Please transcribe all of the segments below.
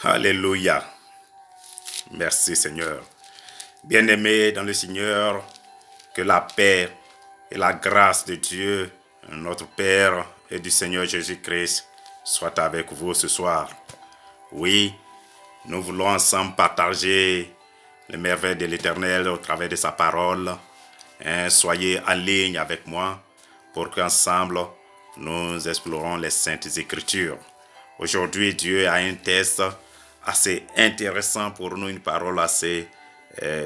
Alléluia. Merci Seigneur. Bien-aimés dans le Seigneur, que la paix et la grâce de Dieu, notre Père et du Seigneur Jésus-Christ soient avec vous ce soir. Oui, nous voulons ensemble partager les merveilles de l'Éternel au travers de sa parole. Soyez en ligne avec moi pour qu'ensemble nous explorons les Saintes Écritures. Aujourd'hui, Dieu a un texte assez intéressant pour nous, une parole assez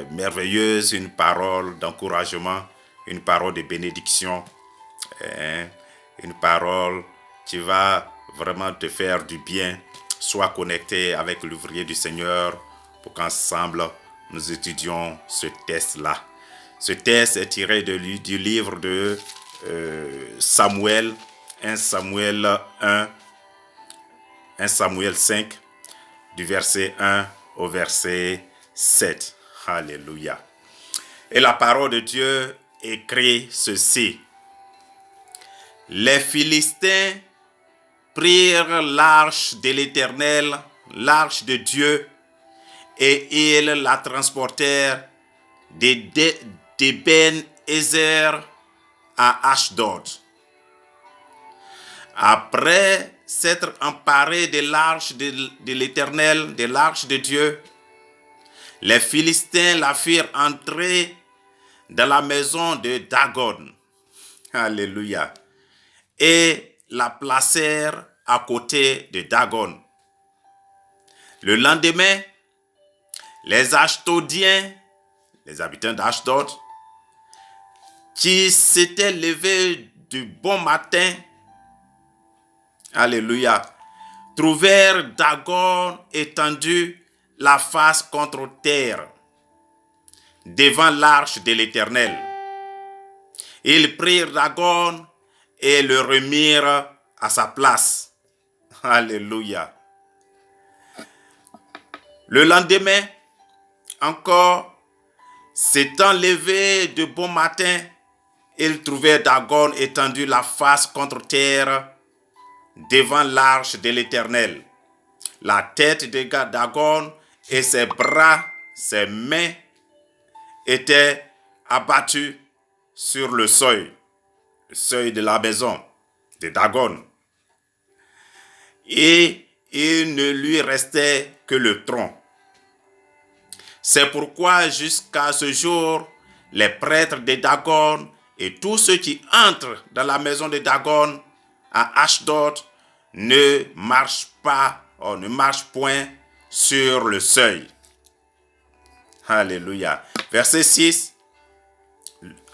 merveilleuse, une parole d'encouragement, une parole de bénédiction, une parole qui va vraiment te faire du bien. Sois connecté avec l'ouvrier du Seigneur pour qu'ensemble nous étudions ce texte-là. Ce texte est tiré du livre de Samuel, 1 Samuel 1, 1 Samuel 5, du verset 1 au verset 7. Alléluia. Et la parole de Dieu écrit ceci. Les Philistins prirent l'arche de l'Éternel, l'arche de Dieu, et ils la transportèrent d'Eben-Ezer à Ashdod. Après s'être emparés de l'arche de l'Éternel, de l'arche de Dieu, les Philistins la firent entrer dans la maison de Dagon. Alléluia. Et la placèrent à côté de Dagon. Le lendemain, les Ashdodiens, les habitants d'Ashdod, qui s'étaient levés du bon matin, alléluia, trouvèrent Dagon étendu la face contre terre, devant l'arche de l'Éternel. Ils prirent Dagon et le remirent à sa place. Alléluia. Le lendemain, encore, s'étant levé de bon matin, ils trouvèrent Dagon étendu la face contre terre devant l'arche de l'Éternel. La tête de Dagon et ses bras, ses mains étaient abattus sur le seuil de la maison de Dagon. Et il ne lui restait que le tronc. C'est pourquoi jusqu'à ce jour, les prêtres de Dagon et tous ceux qui entrent dans la maison de Dagon à Ashdod ne marchent point sur le seuil. Alléluia. Verset 6.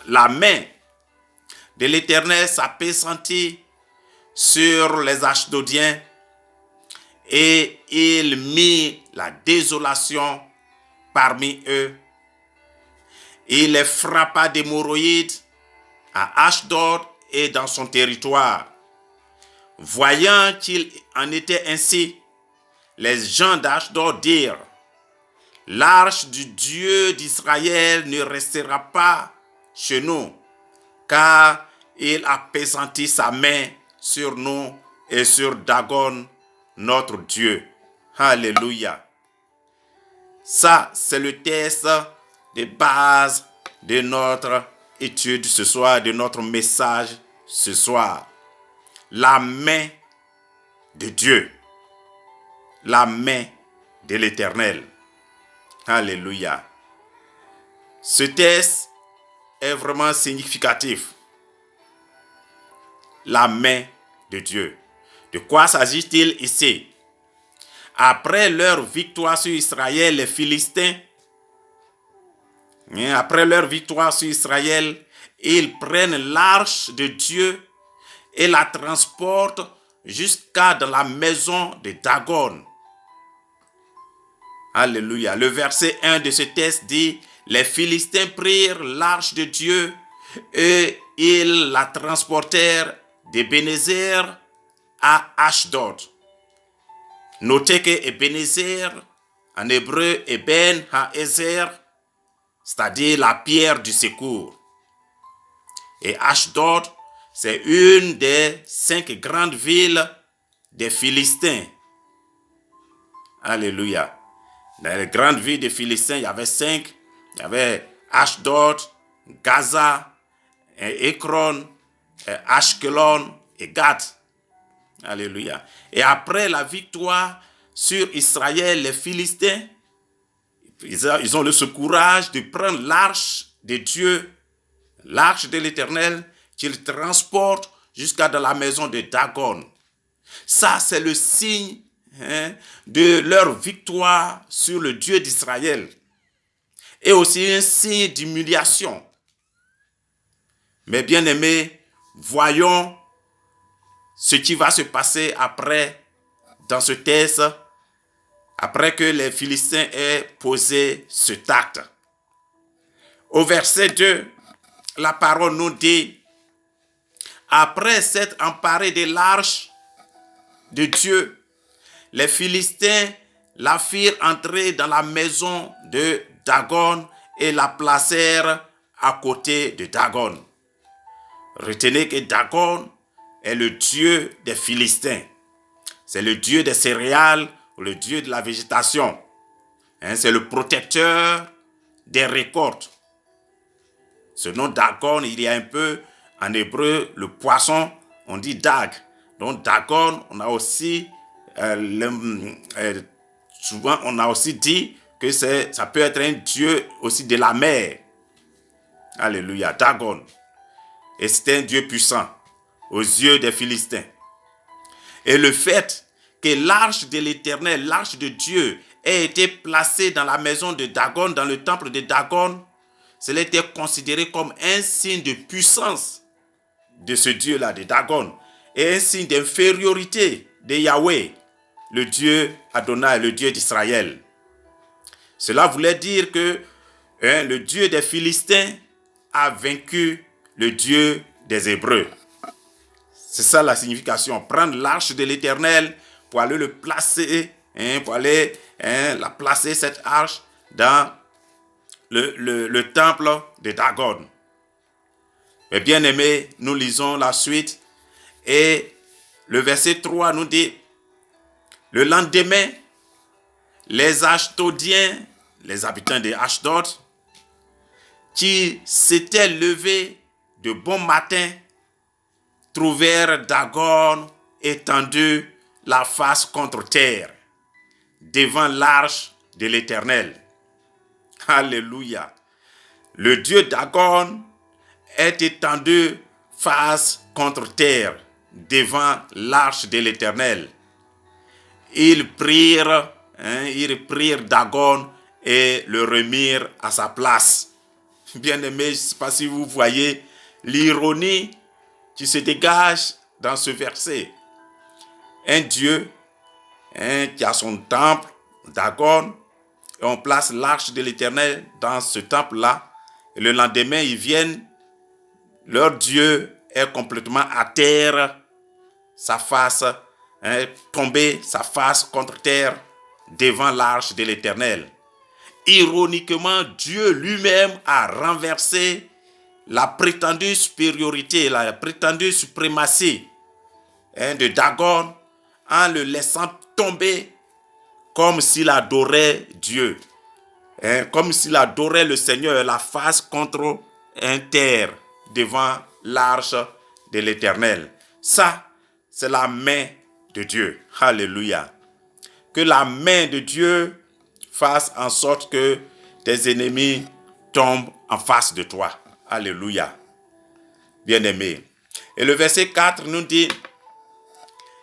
La main de l'Éternel s'appesantit sur les Ashdodiens et il mit la désolation parmi eux. Il les frappa d'hémorroïdes à Ashdod et dans son territoire. Voyant qu'il en était ainsi, les gens d'Ashdod dirent: l'arche du Dieu d'Israël ne restera pas chez nous, car il appesantit sa main sur nous et sur Dagon, notre Dieu. Alléluia. Ça, c'est le texte de base de notre étude ce soir, de notre message ce soir. La main de Dieu. La main de l'Éternel. Alléluia. Ce texte est vraiment significatif. La main de Dieu. De quoi s'agit-il ici? Après leur victoire sur Israël, les Philistins, ils prennent l'arche de Dieu et la transportent jusqu'à dans la maison de Dagon. Alléluia. Le verset 1 de ce texte dit: les Philistins prirent l'arche de Dieu et ils la transportèrent d'Eben-Ezer à Ashdod. Notez que Ebenezer, en hébreu Eben Ha-Ezer, c'est-à-dire la pierre du secours. Et Ashdod, c'est une des 5 grandes villes des Philistins. Alléluia. Dans les grandes villes des Philistins, il y avait 5. Il y avait Ashdod, Gaza, Ekron, Ashkelon et Gath. Alléluia. Et après la victoire sur Israël, les Philistins, ils ont ce courage de prendre l'arche de Dieu, l'arche de l'Éternel, qu'ils transportent jusqu'à dans la maison de Dagon. Ça, c'est le signe de leur victoire sur le Dieu d'Israël. Et aussi un signe d'humiliation. Mais bien aimés, voyons ce qui va se passer après dans ce texte, après que les Philistins aient posé cet acte. Au verset 2, la parole nous dit, après s'être emparés de l'arche de Dieu, les Philistins la firent entrer dans la maison de Dagon et la placèrent à côté de Dagon. Retenez que Dagon est le dieu des Philistins. C'est le dieu des céréales, le dieu de la végétation. C'est le protecteur des récoltes. Ce nom Dagon, il y a un peu en hébreu, le poisson, on dit Dag. Donc Dagon, on a aussi, souvent on a aussi dit que ça peut être un dieu aussi de la mer. Alléluia, Dagon. Et c'est un dieu puissant aux yeux des Philistins. Et le fait que l'arche de l'Éternel, l'arche de Dieu, ait été placée dans la maison de Dagon, dans le temple de Dagon, cela était considéré comme un signe de puissance de ce Dieu-là, de Dagon, et un signe d'infériorité de Yahweh, le Dieu Adonai, le Dieu d'Israël. Cela voulait dire que le Dieu des Philistins a vaincu le Dieu des Hébreux. C'est ça la signification. Prendre l'arche de l'Éternel pour aller le placer, pour aller la placer, cette arche, dans le temple de Dagon. Mais bien aimés, nous lisons la suite. Et le verset 3 nous dit, le lendemain, les Ashdodiens, les habitants de Ashdod, qui s'étaient levés de bon matin, trouvèrent Dagon étendu la face contre terre, devant l'arche de l'Éternel. Alléluia. Le Dieu Dagon est étendu face contre terre, devant l'arche de l'Éternel. Ils prirent Dagon et le remirent à sa place. Bien-aimés, je ne sais pas si vous voyez l'ironie qui se dégage dans ce verset. Un Dieu qui a son temple, Dagon, et on place l'arche de l'Éternel dans ce temple-là. Et le lendemain, ils viennent, leur Dieu est complètement à terre, sa face tombée, sa face contre terre, devant l'arche de l'Éternel. Ironiquement, Dieu lui-même a renversé la prétendue supériorité, la prétendue suprématie de Dagon en le laissant tomber comme s'il adorait Dieu, comme s'il adorait le Seigneur, la face contre terre devant l'arche de l'Éternel. Ça, c'est la main de Dieu. Alléluia. Que la main de Dieu fasse en sorte que tes ennemis tombent en face de toi. Alléluia. Bien-aimés. Et le verset 4 nous dit,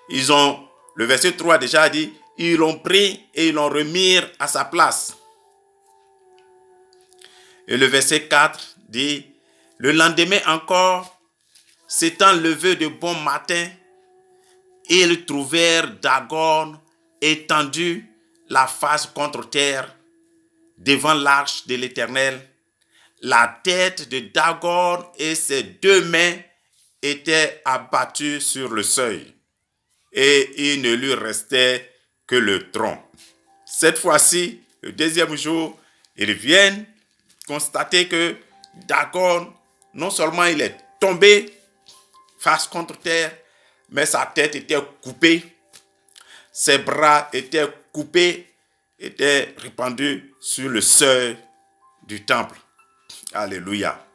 le verset 3 déjà dit, ils l'ont pris et ils l'ont remis à sa place. Et le verset 4 dit, le lendemain encore, s'étant levé de bon matin, ils trouvèrent Dagon étendu la face contre terre devant l'arche de l'Éternel. La tête de Dagon et ses deux mains étaient abattues sur le seuil et il ne lui restait que le tronc. Cette fois-ci, le deuxième jour, ils viennent constater que Dagon, non seulement il est tombé face contre terre, mais sa tête était coupée, ses bras étaient coupés était répandue sur le seuil du temple. Alléluia.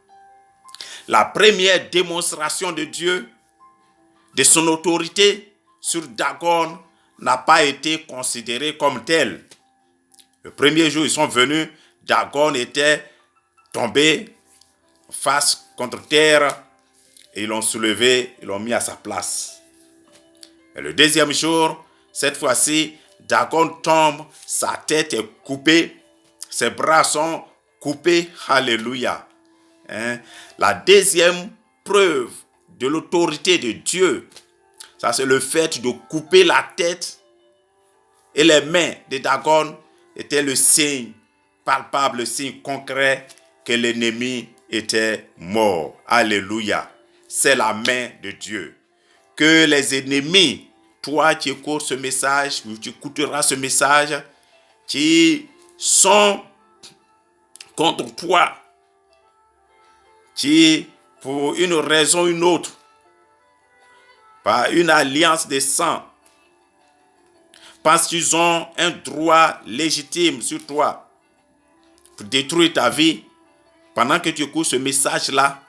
La première démonstration de Dieu, de son autorité sur Dagon, n'a pas été considérée comme telle. Le premier jour, ils sont venus, Dagon était tombé face contre terre et ils l'ont soulevé, ils l'ont mis à sa place. Et le deuxième jour, cette fois-ci, Dagon tombe, sa tête est coupée, ses bras sont coupés. Alléluia. La deuxième preuve de l'autorité de Dieu, ça c'est le fait de couper la tête et les mains de Dagon était le signe palpable, le signe concret que l'ennemi était mort. Alléluia. C'est la main de Dieu. Que les ennemis, toi qui écoutes ce message, tu écouteras ce message, qui sont contre toi, qui, pour une raison ou une autre, par une alliance de sang, pensent qu'ils ont un droit légitime sur toi pour détruire ta vie, pendant que tu écoutes ce message-là,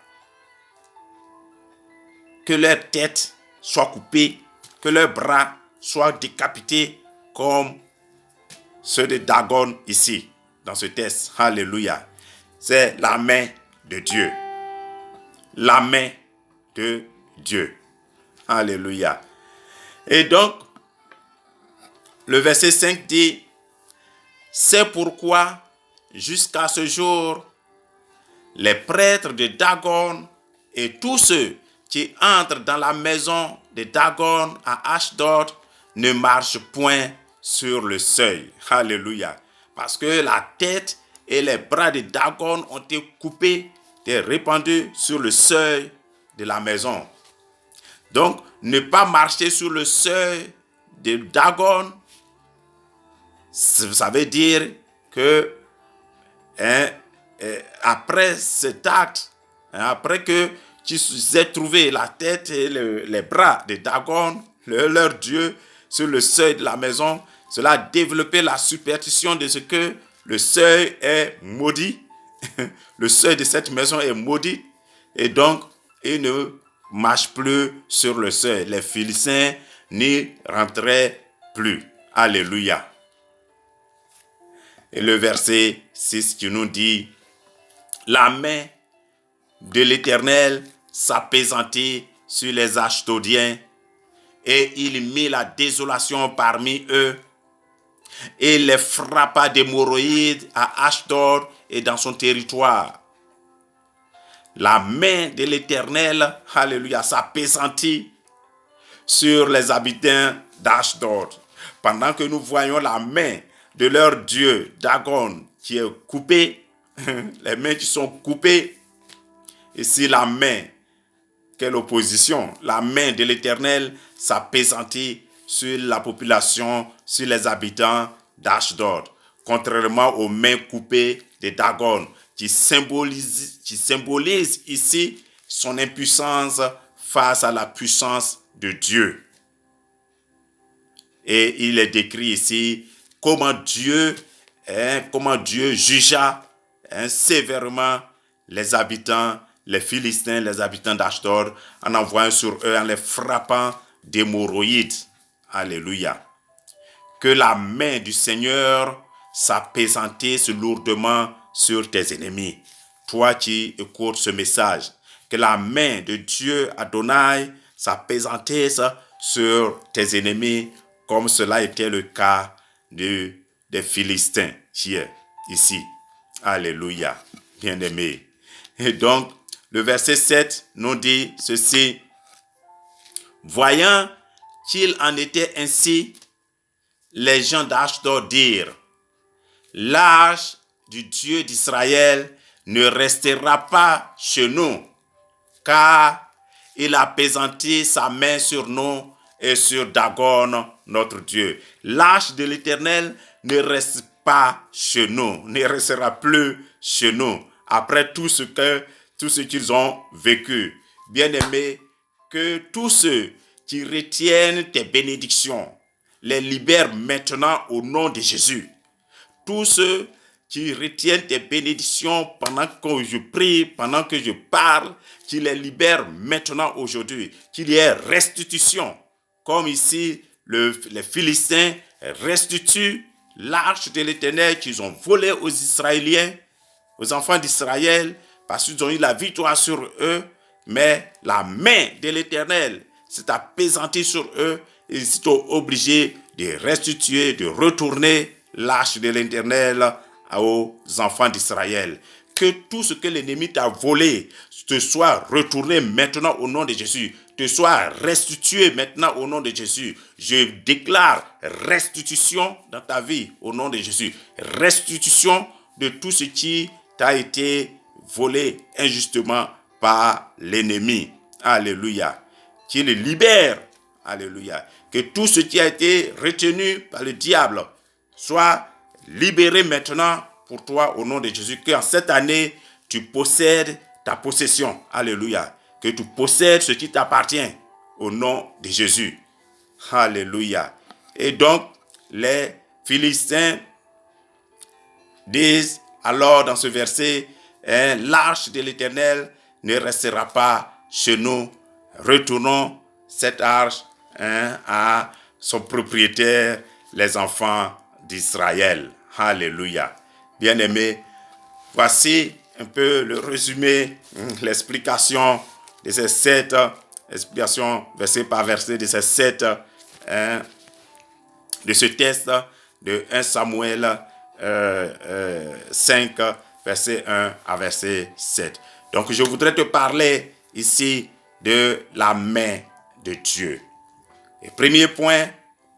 que leur tête soit coupée, que leurs bras soient décapités comme ceux de Dagon ici, dans ce texte. Alléluia. C'est la main de Dieu. La main de Dieu. Alléluia. Et donc, le verset 5 dit, c'est pourquoi, jusqu'à ce jour, les prêtres de Dagon et tous ceux qui entrent dans la maison de Dagon à Ashdod ne marchent point sur le seuil. Alléluia. Parce que la tête et les bras de Dagon ont été coupés et répandus sur le seuil de la maison. Donc, ne pas marcher sur le seuil de Dagon, ça veut dire que après cet acte, après que tu aies trouvé la tête et les bras de Dagon, leur dieu, sur le seuil de la maison, cela a développé la superstition de ce que le seuil est maudit. Le seuil de cette maison est maudit et donc il ne marche plus sur le seuil. Les Philistins n'y rentraient plus. Alléluia. Et le verset 6 qui nous dit, la main de l'Éternel s'apaisantit sur les Ashdodiens et il mit la désolation parmi eux et les frappa d'hémorroïdes à Ashdod et dans son territoire. La main de l'Éternel, alléluia, s'apaisantit sur les habitants d'Ashdod. Pendant que nous voyons la main de leur dieu Dagon qui est coupée, les mains qui sont coupées, ici la main, quelle opposition, la main de l'Éternel s'apaisantit sur la population, sur les habitants d'Ashdod, contrairement aux mains coupées de Dagon, qui symbolise ici son impuissance face à la puissance de Dieu. Et il est décrit ici comment Dieu jugea sévèrement les habitants, les Philistins, les habitants d'Ashdod, en envoyant sur eux, en les frappant d'hémorroïdes. Alléluia. Que la main du Seigneur s'apaisantisse lourdement sur tes ennemis. Toi qui écoutes ce message, que la main de Dieu Adonai s'apaisantisse sur tes ennemis, comme cela était le cas des Philistins ici. Alléluia, bien-aimés. Et donc, le verset 7 nous dit ceci. Voyant qu'il en était ainsi, les gens d'Ashdod dirent, l'arche du Dieu d'Israël ne restera pas chez nous, car il a apaisanti sa main sur nous et sur Dagon, notre Dieu. L'arche de l'Éternel ne reste pas chez nous, ne restera plus chez nous, après tout ce qu'ils ont vécu. Bien-aimés, que tous ceux qui retiennent tes bénédictions les libèrent maintenant au nom de Jésus. tous ceux qui retiennent tes bénédictions pendant que je prie, pendant que je parle, qu'il les libère maintenant aujourd'hui, qu'il y ait restitution. Comme ici, les Philistins restituent l'arche de l'Éternel qu'ils ont volée aux Israéliens, aux enfants d'Israël, parce qu'ils ont eu la victoire sur eux, mais la main de l'Éternel s'est appesantie sur eux et ils sont obligés de restituer, de retourner l'arche de l'Éternel aux enfants d'Israël. Que tout ce que l'ennemi t'a volé te soit retourné maintenant au nom de Jésus, te soit restitué maintenant au nom de Jésus. Je déclare restitution dans ta vie au nom de Jésus. Restitution de tout ce qui t'a été volé injustement par l'ennemi. Alléluia. Qu'il libère. Alléluia. Que tout ce qui a été retenu par le diable soit libéré maintenant pour toi au nom de Jésus. Que en cette année, tu possèdes ta possession. Alléluia. Que tu possèdes ce qui t'appartient au nom de Jésus. Alléluia. Et donc, les Philistins disent alors dans ce verset, l'arche de l'Éternel ne restera pas chez nous. Retournons cette arche à son propriétaire, les enfants d'Israël. Alléluia. Bien-aimés, voici un peu le résumé, l'explication de ces 7 explications, verset par verset, de ces 7 de ce texte de 1 Samuel 5, verset 1 à verset 7. Donc, je voudrais te parler ici de la main de Dieu. Le premier point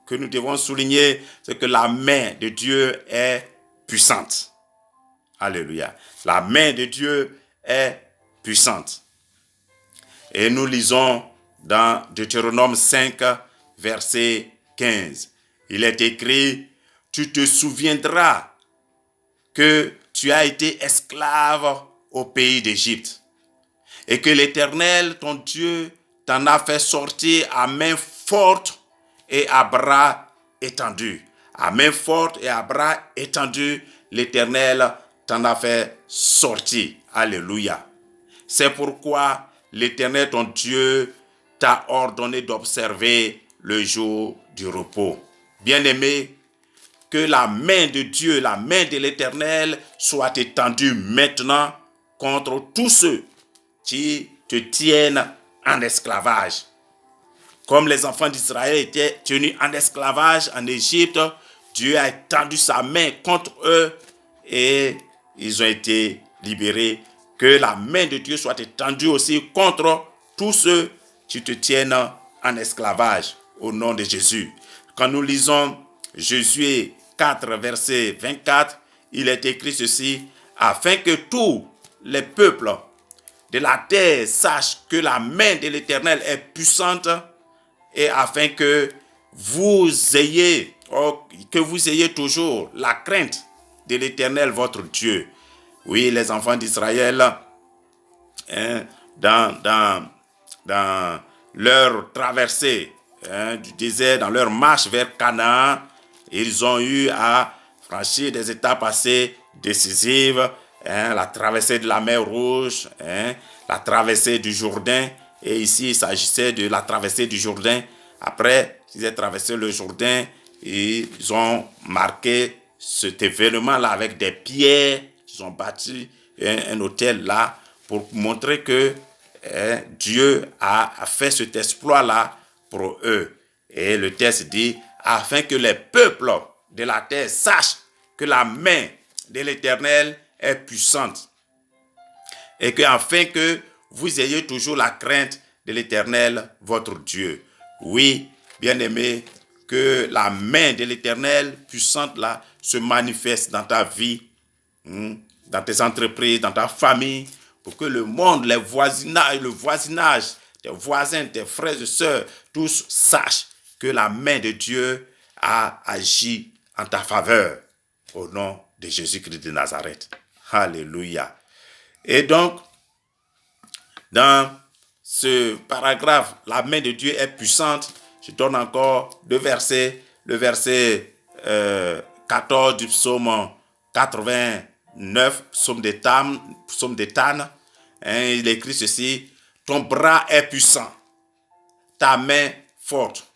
que nous devons souligner, c'est que la main de Dieu est puissante. Alléluia. La main de Dieu est puissante. Et nous lisons dans Deutéronome 5, verset 15. Il est écrit, tu te souviendras que tu as été esclave au pays d'Égypte et que l'Éternel, ton Dieu, t'en a fait sortir à main forte et à bras étendus. À main forte et à bras étendus, l'Éternel t'en a fait sortir. Alléluia. C'est pourquoi l'Éternel, ton Dieu, t'a ordonné d'observer le jour du repos. Bien-aimé, que la main de Dieu, la main de l'Éternel soit étendue maintenant contre tous ceux qui te tiennent en esclavage. Comme les enfants d'Israël étaient tenus en esclavage en Égypte, Dieu a étendu sa main contre eux et ils ont été libérés. Que la main de Dieu soit étendue aussi contre tous ceux qui te tiennent en esclavage au nom de Jésus. Quand nous lisons Josué 4, verset 24, il est écrit ceci, afin que tous les peuples de la terre sachent que la main de l'Éternel est puissante et afin que vous ayez toujours la crainte de l'Éternel, votre Dieu. Oui, les enfants d'Israël, dans leur traversée du désert, dans leur marche vers Canaan, ils ont eu à franchir des étapes assez décisives, la traversée de la mer Rouge, la traversée du Jourdain. Et ici, il s'agissait de la traversée du Jourdain. Après qu'ils aient traversé le Jourdain, ils ont marqué cet événement-là avec des pierres. Ils ont bâti un autel là pour montrer que Dieu a fait cet exploit-là pour eux. Et le texte dit, afin que les peuples de la terre sachent que la main de l'Éternel est puissante. Et que afin que vous ayez toujours la crainte de l'Éternel, votre Dieu. Oui, bien-aimé, que la main de l'Éternel puissante là se manifeste dans ta vie, dans tes entreprises, dans ta famille, pour que le monde, le voisinage, tes voisins, tes frères et sœurs, tous sachent que la main de Dieu a agi en ta faveur au nom de Jésus-Christ de Nazareth. Alléluia. Et donc, dans ce paragraphe, la main de Dieu est puissante. Je donne encore 2 versets. Le verset 14 du psaume 89, psaume d'Étan, il écrit ceci: ton bras est puissant, ta main forte,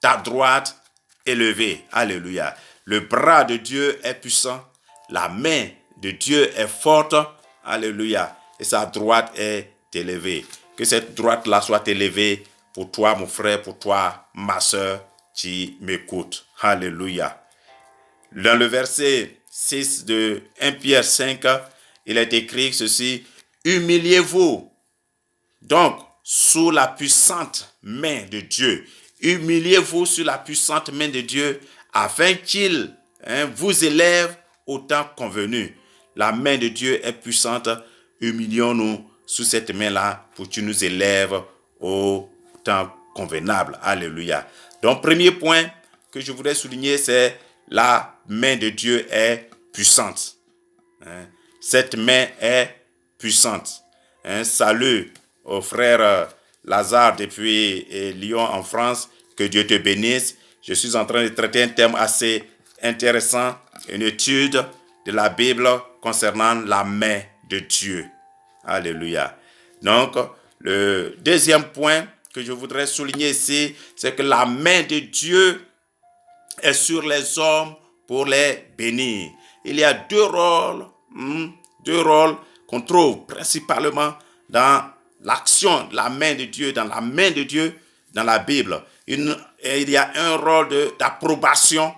ta droite élevée. Alléluia. Le bras de Dieu est puissant, la main de Dieu est forte. Alléluia. Et sa droite est élevée. Que cette droite-là soit élevée pour toi, mon frère, pour toi, ma soeur, qui m'écoute. Alléluia. Dans le verset 6 de 1 Pierre 5, il est écrit ceci: humiliez-vous donc sous la puissante main de Dieu. Humiliez-vous sous la puissante main de Dieu afin qu'il vous élève au temps convenu. La main de Dieu est puissante. Humilions-nous sous cette main-là pour qu'il nous élève au temps convenable. Alléluia. Donc, premier point que je voudrais souligner, c'est la main de Dieu est puissante. Cette main est puissante. Salut au frère Lazare depuis Lyon en France. Que Dieu te bénisse. Je suis en train de traiter un thème assez intéressant, une étude de la Bible concernant la main de Dieu. Alléluia. Donc, le deuxième point que je voudrais souligner ici, c'est que la main de Dieu est sur les hommes pour les bénir. Il y a deux rôles qu'on trouve principalement dans l'action de la main de Dieu, dans la main de Dieu dans la Bible. Il y a un rôle d'approbation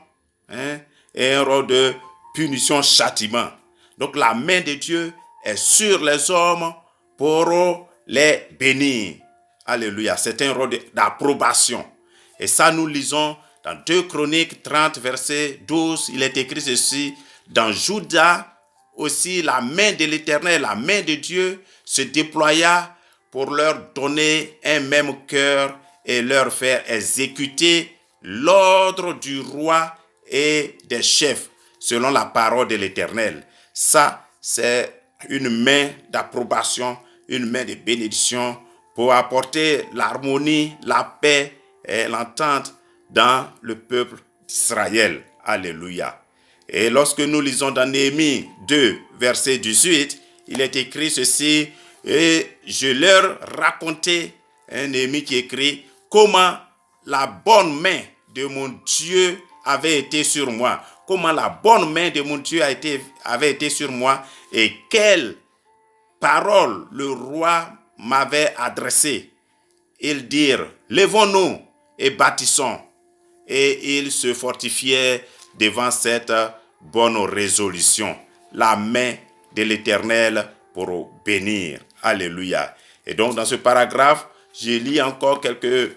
et un rôle de punition, châtiment. Donc la main de Dieu est sur les hommes pour les bénir. Alléluia. C'est un rôle d'approbation. Et ça, nous lisons dans 2 Chroniques 30, verset 12. Il est écrit ceci: dans Juda aussi, la main de l'Éternel, la main de Dieu se déploya pour leur donner un même cœur et leur faire exécuter l'ordre du roi et des chefs, selon la parole de l'Éternel. Ça, c'est une main d'approbation, une main de bénédiction pour apporter l'harmonie, la paix et l'entente dans le peuple d'Israël. Alléluia. Et lorsque nous lisons dans Néhémie 2, verset 18, il est écrit ceci: et je leur racontais, Néhémie qui écrit, comment la bonne main de mon Dieu avait été sur moi. Comment la bonne main de mon Dieu avait été sur moi et quelles paroles le roi m'avait adressées. Ils dirent: levons-nous et bâtissons. Et ils se fortifiaient devant cette bonne résolution. La main de l'Éternel pour bénir. Alléluia. Et donc dans ce paragraphe, je lis encore quelques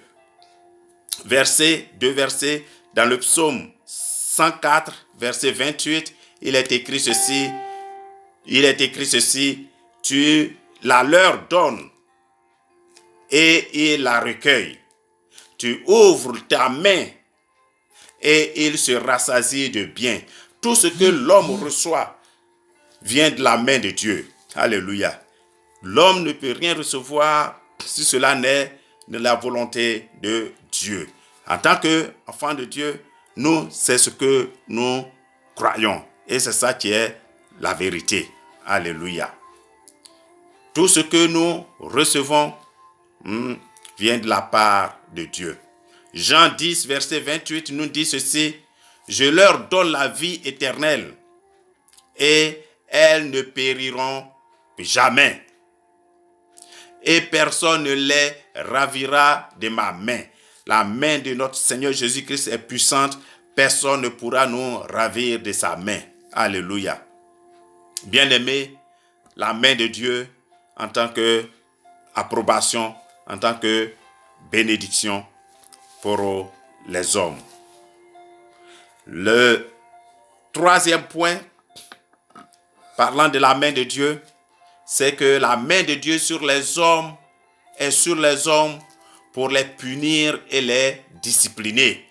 versets, 2 versets. Dans le psaume 104, verset 28, il est écrit ceci: tu la leur donnes et ils la recueillent. Tu ouvres ta main et il se rassasie de bien. Tout ce que l'homme reçoit vient de la main de Dieu. Alléluia. L'homme ne peut rien recevoir si cela n'est de la volonté de Dieu. En tant qu'enfant de Dieu, nous, c'est ce que nous croyons. Et c'est ça qui est la vérité. Alléluia. Tout ce que nous recevons vient de la part de Dieu. Jean 10, verset 28 nous dit ceci: je leur donne la vie éternelle et elles ne périront jamais. Et personne ne les ravira de ma main. La main de notre Seigneur Jésus-Christ est puissante. Personne ne pourra nous ravir de sa main. Alléluia. Bien-aimés, la main de Dieu en tant que approbation, en tant que bénédiction pour les hommes. Le troisième point, parlant de la main de Dieu, c'est que la main de Dieu sur les hommes est sur les hommes pour les punir et les discipliner.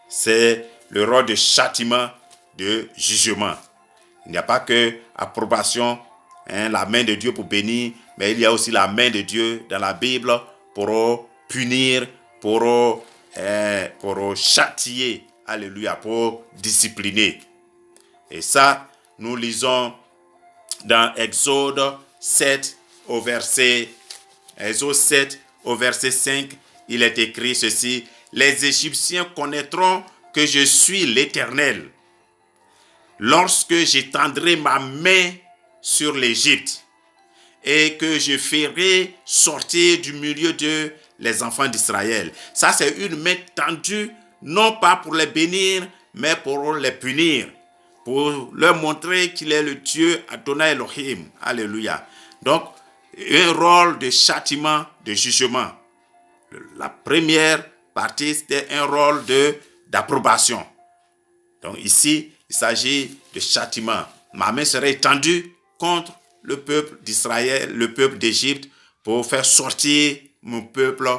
C'est le rôle de châtiment, de jugement. Il n'y a pas que approbation, la main de Dieu pour bénir, mais il y a aussi la main de Dieu dans la Bible pour punir, pour châtier, alléluia, pour discipliner. Et ça, nous lisons dans Exode 7 au verset 5, il est écrit ceci: les Égyptiens connaîtront que je suis l'Éternel lorsque j'étendrai ma main sur l'Égypte et que je ferai sortir du milieu d'eux les enfants d'Israël. Ça, c'est une main tendue, non pas pour les bénir, mais pour les punir, pour leur montrer qu'il est le Dieu Adonai Elohim. Alléluia. Donc, un rôle de châtiment, de jugement. La première partie, c'était un rôle d'approbation. Donc ici, il s'agit de châtiment. Ma main serait étendue contre le peuple d'Israël, le peuple d'Égypte, pour faire sortir mon peuple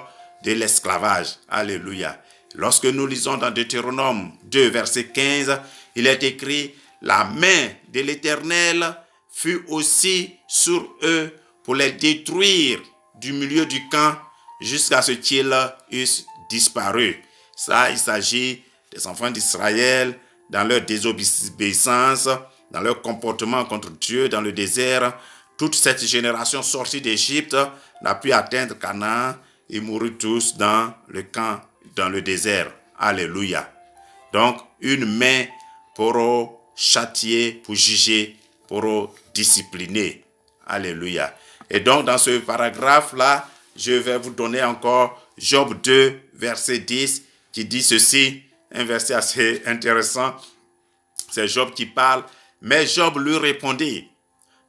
de l'esclavage. Alléluia. Lorsque nous lisons dans Deutéronome 2, verset 15, il est écrit: la main de l'Éternel fut aussi sur eux pour les détruire du milieu du camp jusqu'à ce qu'ils eussent disparu. Ça, il s'agit des enfants d'Israël dans leur désobéissance, dans leur comportement contre Dieu dans le désert. Toute cette génération sortie d'Égypte n'a pu atteindre Canaan. Ils moururent tous dans le camp, dans le désert. Alléluia. Donc, une main pour châtier, pour juger, pour discipliner. Alléluia. Et donc, dans ce paragraphe-là, je vais vous donner encore Job 2, verset 10, qui dit ceci, un verset assez intéressant. C'est Job qui parle. Mais Job lui répondit: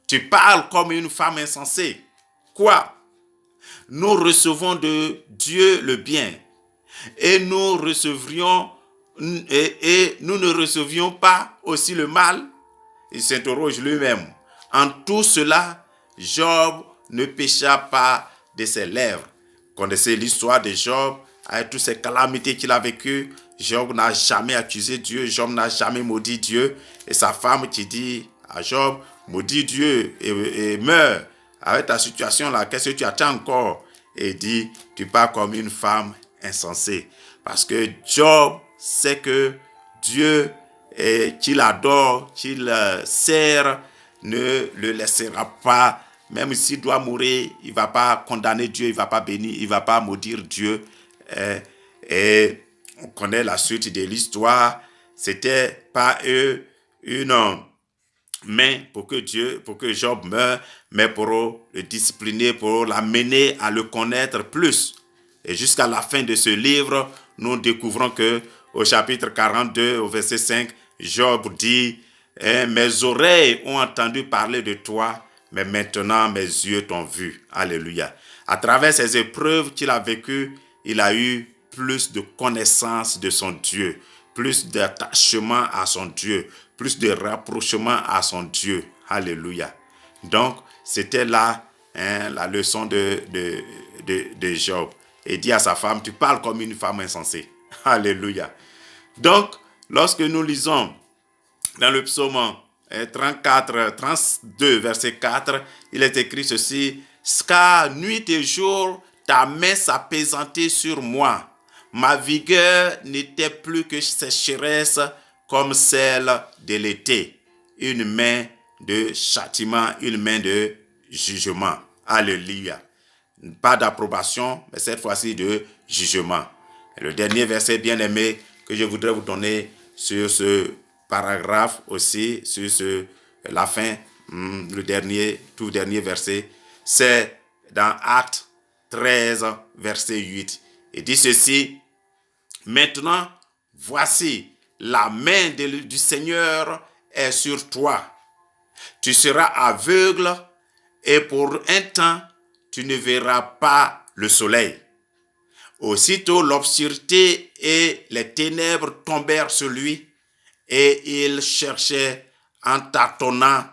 tu parles comme une femme insensée. Quoi? Nous recevons de Dieu le bien et nous recevrions et nous ne recevions pas aussi le mal? Il s'interroge lui-même. En tout cela, Job ne pécha pas de ses lèvres. Connaissez l'histoire de Job, avec toutes ces calamités qu'il a vécues. Job n'a jamais accusé Dieu, Job n'a jamais maudit Dieu. Et sa femme qui dit à Job: maudis Dieu et meurs. Avec ta situation là, qu'est-ce que tu attends encore? Et il dit: tu parles comme une femme insensée. Parce que Job sait que Dieu, qu'il adore, qu'il sert, ne le laissera pas. Même s'il doit mourir, il ne va pas condamner Dieu, il ne va pas bénir, il ne va pas maudire Dieu. Et on connaît la suite de l'histoire. C'était pas une main pour que Job meure, mais pour le discipliner, pour l'amener à le connaître plus. Et jusqu'à la fin de ce livre, nous découvrons que au chapitre 42, au verset 5, Job dit: mes oreilles ont entendu parler de toi, mais maintenant mes yeux t'ont vu. Alléluia. À travers ces épreuves qu'il a vécues, il a eu plus de connaissance de son Dieu, plus d'attachement à son Dieu, plus de rapprochement à son Dieu. Alléluia. Donc, c'était là la leçon de Job. Et dit à sa femme: tu parles comme une femme insensée. Alléluia. Donc, lorsque nous lisons dans le psaume 32, verset 4, il est écrit ceci: car nuit et jour, ta main s'apaisantait sur moi. Ma vigueur n'était plus que sécheresse comme celle de l'été. Une main de châtiment, une main de jugement. Alléluia. Pas d'approbation, mais cette fois-ci de jugement. Et le dernier verset bien-aimé que je voudrais vous donner sur ce paragraphe aussi, sur la fin, le tout dernier verset, c'est dans Actes 13, verset 8. Il dit ceci: maintenant, voici, la main du Seigneur est sur toi. Tu seras aveugle et pour un temps, tu ne verras pas le soleil. Aussitôt, l'obscurité et les ténèbres tombèrent sur lui et il cherchait en tâtonnant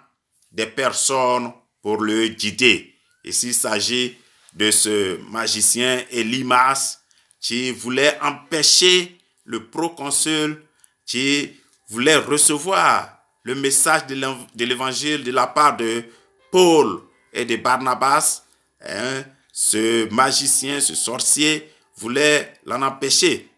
des personnes pour le guider. Ici, il s'agit de ce magicien Elimas qui voulait empêcher le proconsul, qui voulait recevoir le message de l'évangile de la part de Paul et de Barnabas. Ce magicien, ce sorcier voulait l'en empêcher.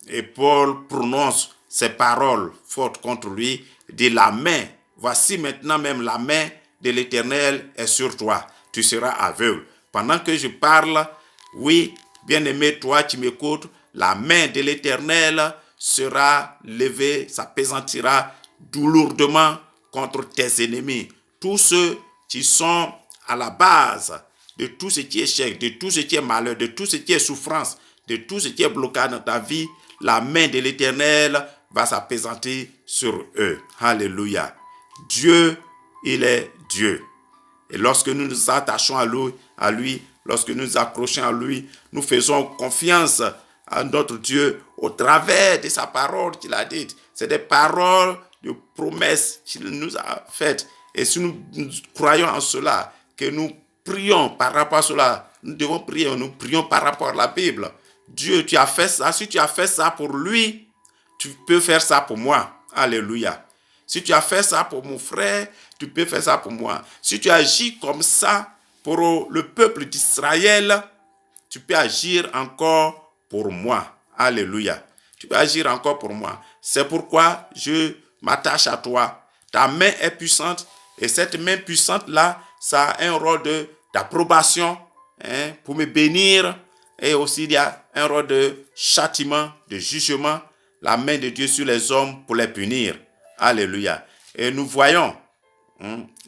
Et Paul prononce ces paroles fortes contre lui dit la main, voici maintenant même la main de l'Éternel est sur toi. Tu seras aveugle. Pendant que je parle, oui, bien-aimé, toi qui m'écoutes, la main de l'Éternel sera levée, s'appesantira lourdement contre tes ennemis. Tous ceux qui sont à la base de tout ce qui est échec, de tout ce qui est malheur, de tout ce qui est souffrance, de tout ce qui est blocage dans ta vie, la main de l'Éternel va s'appesantir sur eux. Alléluia. Dieu, il est Dieu. Et lorsque nous nous attachons à lui, lorsque nous nous accrochons à lui, nous faisons confiance à notre Dieu au travers de sa parole qu'il a dite. C'est des paroles de promesses qu'il nous a faites. Et si nous croyons en cela, que nous prions par rapport à cela, nous devons prier, nous prions par rapport à la Bible. Dieu, tu as fait ça. Si tu as fait ça pour lui, tu peux faire ça pour moi. Alléluia. Si tu as fait ça pour mon frère, tu peux faire ça pour moi. Si tu agis comme ça pour le peuple d'Israël, tu peux agir encore pour moi. Alléluia. Tu peux agir encore pour moi. C'est pourquoi je m'attache à toi. Ta main est puissante et cette main puissante-là, ça a un rôle d'approbation pour me bénir. Et aussi, il y a un rôle de châtiment, de jugement. La main de Dieu sur les hommes pour les punir. Alléluia. Et nous voyons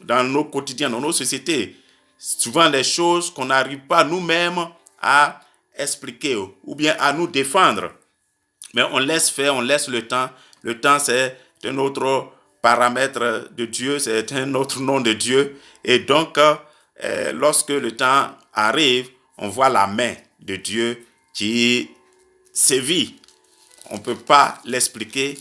dans nos quotidiens, dans nos sociétés, souvent des choses qu'on n'arrive pas nous-mêmes à expliquer ou bien à nous défendre. Mais on laisse faire, on laisse le temps. Le temps, c'est un autre paramètre de Dieu, c'est un autre nom de Dieu. Et donc, lorsque le temps arrive, on voit la main de Dieu qui sévit. On ne peut pas l'expliquer,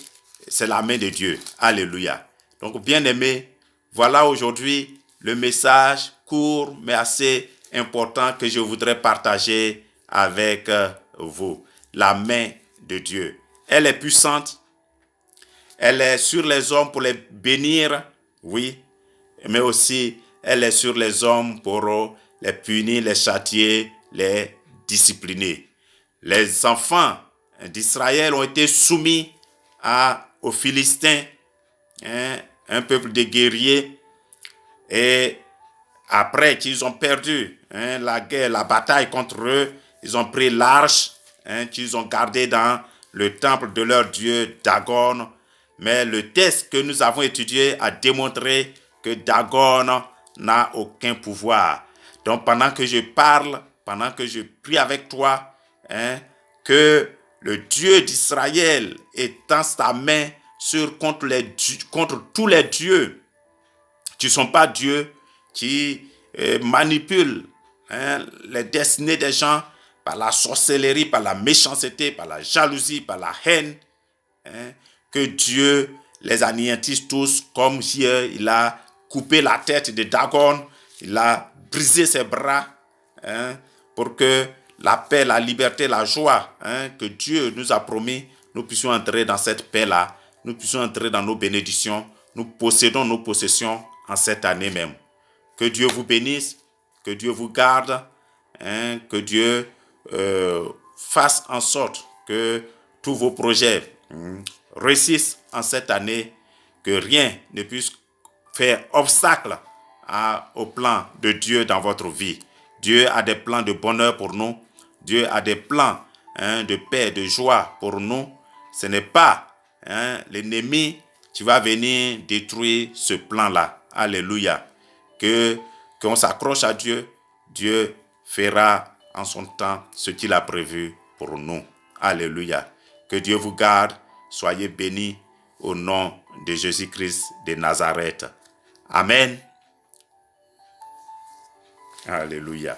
c'est la main de Dieu. Alléluia. Donc, bien-aimés, voilà aujourd'hui le message court mais assez important que je voudrais partager avec vous. La main de Dieu. Elle est puissante. Elle est sur les hommes pour les bénir, oui, mais aussi elle est sur les hommes pour les punir, les châtier, les discipliner. Les enfants d'Israël ont été soumis aux Philistins, un peuple de guerriers, et après qu'ils ont perdu la guerre, la bataille contre eux, ils ont pris l'arche qu'ils ont gardée dans le temple de leur dieu Dagon. Mais le texte que nous avons étudié a démontré que Dagon n'a aucun pouvoir. Donc pendant que je parle, pendant que je prie avec toi, que le Dieu d'Israël étend sa main contre tous les dieux qui ne sont pas Dieu, qui manipulent les destinées des gens par la sorcellerie, par la méchanceté, par la jalousie, par la haine. Que Dieu les anéantisse tous, comme hier, il a coupé la tête de Dagon, il a brisé ses bras, pour que la paix, la liberté, la joie que Dieu nous a promis, nous puissions entrer dans cette paix-là, nous puissions entrer dans nos bénédictions, nous possédons nos possessions en cette année même. Que Dieu vous bénisse, que Dieu vous garde, que Dieu fasse en sorte que tous vos projets réussissent en cette année, que rien ne puisse faire obstacle au plan de Dieu dans votre vie. Dieu a des plans de bonheur pour nous. Dieu a des plans de paix, de joie pour nous. Ce n'est pas l'ennemi qui va venir détruire ce plan-là. Alléluia. Qu'on s'accroche à Dieu. Dieu fera en son temps ce qu'il a prévu pour nous. Alléluia. Que Dieu vous garde. Soyez bénis au nom de Jésus-Christ de Nazareth. Amen. Alléluia.